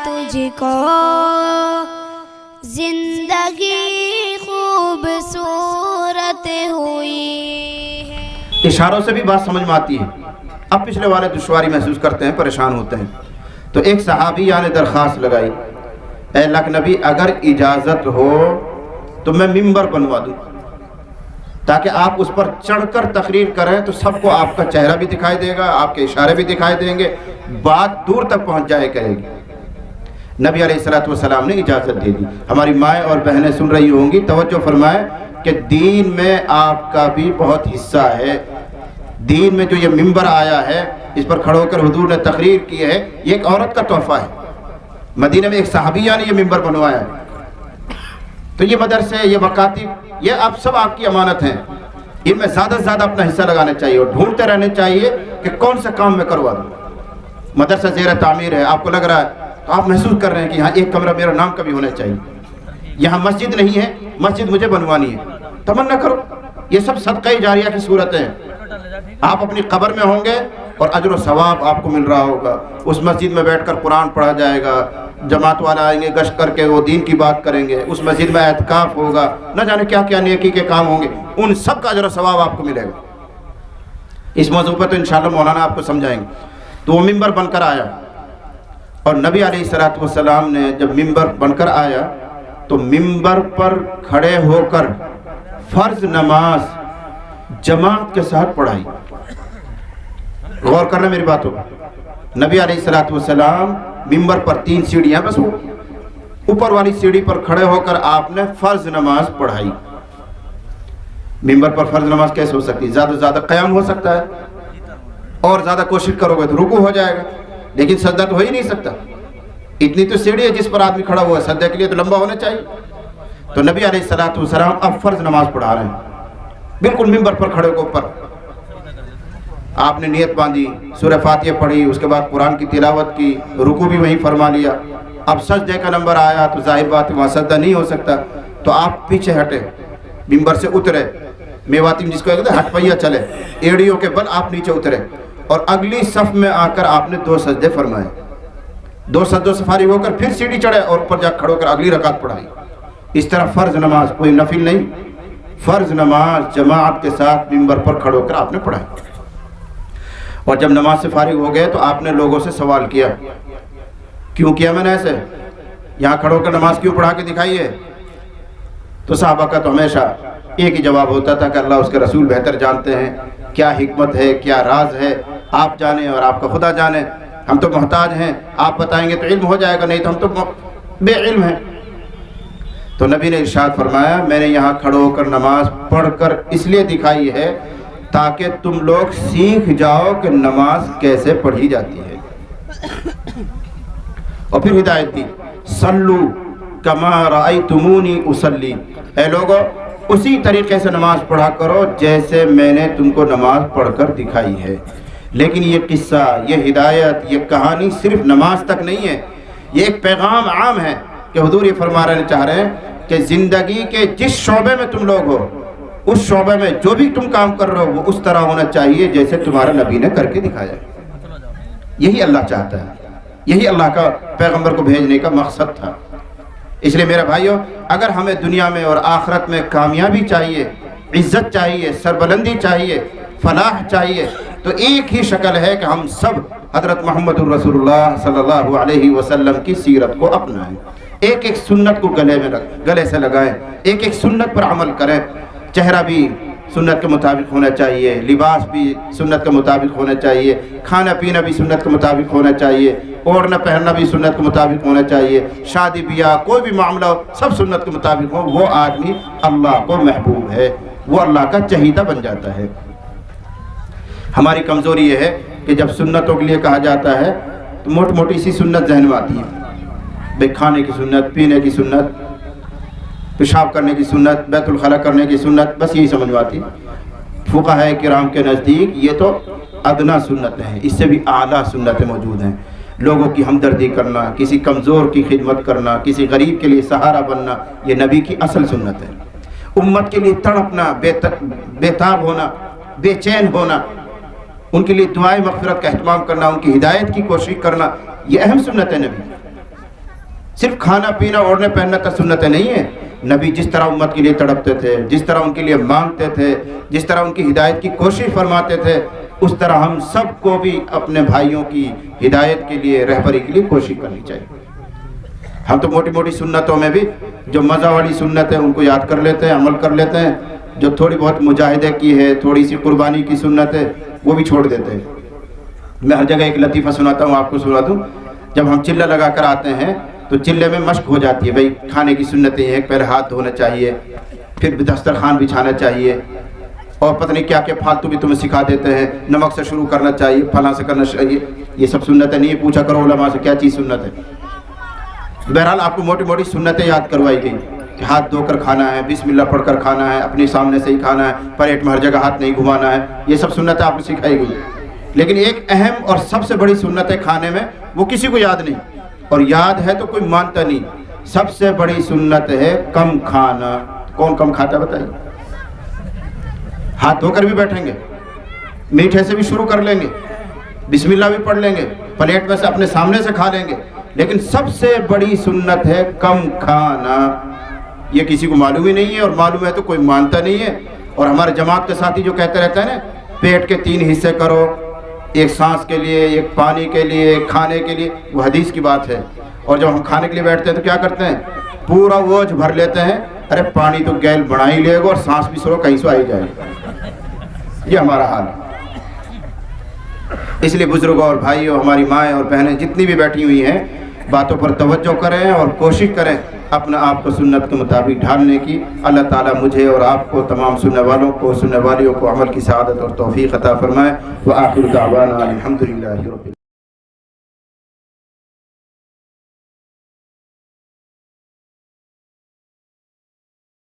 تجھ کو زندگی خوبصورت ہوئی ہے۔ اشاروں سے بھی بات سمجھ میں آتی ہے۔ اب پچھلے والے دشواری محسوس کرتے ہیں، پریشان ہوتے ہیں، تو ایک صحابیہ نے درخواست لگائی، اے اللہ کے نبی اگر اجازت ہو تو میں ممبر بنوا دوں تاکہ آپ اس پر چڑھ کر تقریر کریں تو سب کو آپ کا چہرہ بھی دکھائی دے گا، آپ کے اشارے بھی دکھائی دیں گے، بات دور تک پہنچ جائے کرے گی۔ نبی علیہ السلام نے اجازت دے دی۔ ہماری مائیں اور بہنیں سن رہی ہوں گی، توجہ فرمائیں کہ دین میں آپ کا بھی بہت حصہ ہے۔ دین میں جو یہ ممبر آیا ہے، اس پر کھڑے ہو کر حضور نے تقریر کی ہے، یہ ایک عورت کا تحفہ ہے۔ مدینہ میں ایک صحابیہ نے یہ ممبر بنوایا ہے۔ تو یہ مدرسے، یہ مکاتب، یہ آپ سب آپ کی امانت ہیں، ان میں زیادہ سے زیادہ اپنا حصہ لگانا چاہیے اور ڈھونڈتے رہنے چاہیے کہ کون سا کام میں کروا دوں۔ مدرسہ زیر تعمیر ہے، آپ کو لگ رہا ہے تو آپ محسوس کر رہے ہیں کہ یہاں ایک کمرہ میرا نام کا بھی ہونا چاہیے۔ یہاں مسجد نہیں ہے، مسجد مجھے بنوانی ہے، تمنا کرو۔ یہ سب صدقہ جاریہ کی صورتیں ہیں۔ آپ اپنی قبر میں ہوں گے اور اجر و ثواب آپ کو مل رہا ہوگا۔ اس مسجد میں بیٹھ کر قرآن پڑھا جائے گا، جماعت والا آئیں گے، گشت کر کے وہ دین کی بات کریں گے، اس مسجد میں اعتکاف ہوگا، نہ جانے کیا کیا نیکی کے کام ہوں گے، ان سب کا اجر و ثواب آپ کو ملے گا۔ اس موضوع پر تو انشاءاللہ مولانا آپ کو سمجھائیں گے۔ تو وہ ممبر بن کر آیا، اور نبی علیہ السلام نے جب ممبر بن کر آیا تو ممبر پر کھڑے ہو کر فرض نماز جماعت کے ساتھ پڑھائی۔ غور کرنا میری باتوں پر۔ نبی علیہ السلام ممبر پر 3 سیڑھیاں، بس وہ اوپر والی سیڑھی پر کھڑے ہو کر آپ نے فرض نماز پڑھائی۔ ممبر پر فرض نماز کیسے ہو سکتی؟ زیادہ سے زیادہ قیام ہو سکتا ہے، اور زیادہ کوشش کرو گے تو رکوع ہو جائے گا، لیکن سجدہ تو ہو ہی نہیں سکتا۔ اتنی تو سیڑھی ہے جس پر آدمی کھڑا ہوا ہے، سجدہ کے لیے تو لمبا ہونا چاہیے۔ تو نبی علیہ السلام اب فرض نماز پڑھا رہے ہیں، بالکل ممبر پر کھڑے ہو کر آپ نے نیت باندھی، سورہ فاتحہ پڑھی، اس کے بعد قرآن کی تلاوت کی، رکوع بھی وہیں فرما لیا۔ اب سجدے کا نمبر آیا تو ظاہر بات ہے وہاں سجدہ نہیں ہو سکتا، تو آپ پیچھے ہٹے، ممبر سے اترے، میواتی جس کو کہتے ہیں ہٹ پہیا چلے، ایڑیوں کے بل آپ نیچے اترے، اور اگلی صف میں آ کر آپ نے 2 سجدے فرمائے۔ 2 سجدوں سے فارغ ہو کر پھر سیڑھی چڑھے اور اوپر جا کھڑو کر اگلی رکعت پڑھائی۔ اس طرح فرض نماز، کوئی نفل نہیں، فرض نماز جماعت کے ساتھ ممبر پر کھڑے ہو کر آپ نے پڑھائی۔ اور جب نماز سے فارغ ہو گئے تو آپ نے لوگوں سے سوال کیا، کیوں کیا میں نے ایسے؟ یہاں کھڑے ہو کر نماز کیوں پڑھا کے دکھائی ہے؟ تو صحابہ کا تو ہمیشہ ایک ہی جواب ہوتا تھا کہ اللہ اس کے رسول بہتر جانتے ہیں، کیا حکمت ہے، کیا راز ہے، آپ جانیں اور آپ کا خدا جانے، ہم تو محتاج ہیں، آپ بتائیں گے تو علم ہو جائے گا، نہیں تو ہم تو بے علم ہیں۔ تو نبی نے ارشاد فرمایا، میں نے یہاں کھڑے ہو کر نماز پڑھ کر اس لیے دکھائی ہے تاکہ تم لوگ سیکھ جاؤ کہ نماز کیسے پڑھی جاتی ہے۔ اور پھر ہدایت دی، صلو کما رأیتمونی اصلی، اے لوگو اسی طریقے سے نماز پڑھا کرو جیسے میں نے تم کو نماز پڑھ کر دکھائی ہے۔ لیکن یہ قصہ، یہ ہدایت، یہ کہانی صرف نماز تک نہیں ہے، یہ ایک پیغام عام ہے کہ حضور یہ فرما رہے چاہ رہے ہیں کہ زندگی کے جس شعبے میں تم لوگ ہو، اس شعبے میں جو بھی تم کام کر رہے ہو وہ اس طرح ہونا چاہیے جیسے تمہارا نبی نے کر کے دکھایا ہے۔ یہی اللہ چاہتا ہے، یہی اللہ کا پیغمبر کو بھیجنے کا مقصد تھا۔ اس لیے میرے بھائیوں، اگر ہمیں دنیا میں اور آخرت میں کامیابی چاہیے، عزت چاہیے، سربلندی چاہیے، فلاح چاہیے، تو ایک ہی شکل ہے کہ ہم سب حضرت محمد الرسول اللہ صلی اللہ علیہ وسلم کی سیرت کو اپنائیں، ایک ایک سنت کو گلے سے لگائیں، ایک ایک سنت پر عمل کریں۔ چہرہ بھی سنت کے مطابق ہونا چاہیے، لباس بھی سنت کے مطابق ہونا چاہیے، کھانا پینا بھی سنت کے مطابق ہونا چاہیے، اوڑھنا پہننا بھی سنت کے مطابق ہونا چاہیے، شادی بیاہ کوئی بھی معاملہ ہو سب سنت کے مطابق ہو۔ وہ آدمی اللہ کو محبوب ہے، وہ اللہ کا چہیتا بن جاتا ہے۔ ہماری کمزوری یہ ہے کہ جب سنتوں کے لیے کہا جاتا ہے تو موٹی سی سنت ذہن میں آتی ہے، بے کھانے کی سنت، پینے کی سنت، پیشاب کرنے کی سنت، بیت الخلا کرنے کی سنت، بس یہی سمجھ میں آتی ہے۔ فقہاء کرام کے نزدیک یہ تو ادنا سنتیں ہیں، اس سے بھی اعلیٰ سنتیں موجود ہیں۔ لوگوں کی ہمدردی کرنا، کسی کمزور کی خدمت کرنا، کسی غریب کے لیے سہارا بننا، یہ نبی کی اصل سنت ہے۔ امت کے لیے تڑپنا، بے تاب ہونا، بے چین ہونا، ان کے لیے دعائیں مغفرت کا اہتمام کرنا، ان کی ہدایت کی کوشش کرنا، یہ اہم سنت ہے نبی۔ صرف کھانا پینا اوڑھنے پہننا تو سنتیں نہیں ہیں. نبی جس طرح امت کے لیے تڑپتے تھے، جس طرح ان کے لیے مانگتے تھے، جس طرح ان کی ہدایت کی کوشش فرماتے تھے، اس طرح ہم سب کو بھی اپنے بھائیوں کی ہدایت کے لیے، رہبری کے لیے کوشش کرنی چاہیے. ہم تو موٹی موٹی سنتوں میں بھی جو مزہ والی سنت ہے ان کو یاد کر لیتے ہیں، عمل کر لیتے ہیں. جو تھوڑی بہت مجاہدے کی ہے، تھوڑی سی قربانی کی سنت ہے، وہ بھی چھوڑ دیتے ہیں. میں ہر جگہ ایک لطیفہ سناتا ہوں، آپ کو سنا دوں. جب ہم چلہ لگا کر آتے ہیں تو چلے میں مشق ہو جاتی ہے. بھائی کھانے کی سنتیں ہیں، پہلے ہاتھ دھونا چاہیے، پھر دسترخوان بچھانا چاہیے، اور پتہ نہیں کیا کیا فالتو بھی تمہیں سکھا دیتے ہیں. نمک سے شروع کرنا چاہیے، فلاں سے کرنا چاہیے. یہ سب سنتیں نہیں. پوچھا کرو علماء سے کیا چیز سنت ہے. بہرحال آپ کو موٹی موٹی سنتیں یاد کروائی گئی. ہاتھ دھو کر کھانا ہے، بسم اللہ پڑھ کر کھانا ہے، اپنے سامنے سے ہی کھانا ہے، پلیٹ میں ہر جگہ ہاتھ نہیں گھمانا ہے. یہ سب سنتیں آپ کو سکھائی گئی. لیکن ایک اہم اور سب سے بڑی سنت ہے کھانے میں، وہ کسی کو یاد نہیں، اور یاد ہے تو کوئی مانتا نہیں. سب سے بڑی سنت ہے کم کھانا. کون کم کھاتا ہے بتائیے؟ ہاتھ دھو کر بھی بیٹھیں گے، میٹھے سے بھی شروع کر لیں گے، بسم اللہ بھی پڑھ لیں گے، پلیٹ میں سے اپنے سامنے سے کھا لیں گے، لیکن سب سے بڑی سنت ہے کم کھانا. یہ کسی کو معلوم ہی نہیں ہے، اور معلوم ہے تو کوئی مانتا نہیں ہے. اور ہمارے جماعت کے ساتھی جو کہتے رہتے ہیں نا، پیٹ کے 3 حصے کرو، ایک سانس کے لیے، ایک پانی کے لیے، ایک کھانے کے لیے، وہ حدیث کی بات ہے. اور جب ہم کھانے کے لیے بیٹھتے ہیں تو کیا کرتے ہیں؟ پورا ووج بھر لیتے ہیں. ارے پانی تو گیل بڑھا ہی لے گا، اور سانس بھی سرو کہیں سے آئی جائے. یہ ہمارا حال ہے. اس لیے بزرگوں اور بھائیوں، ہماری مائیں اور بہنیں جتنی بھی بیٹھی ہوئی ہیں، باتوں پر توجہ کریں اور کوشش کریں اپنا آپ کو سنت کے مطابق ڈھالنے کی. اللہ تعالیٰ مجھے اور آپ کو، تمام سننے والوں کو، سننے والیوں کو عمل کی سعادت اور توفیق عطا فرمائے. وآخر دعوانا الحمدللہ رب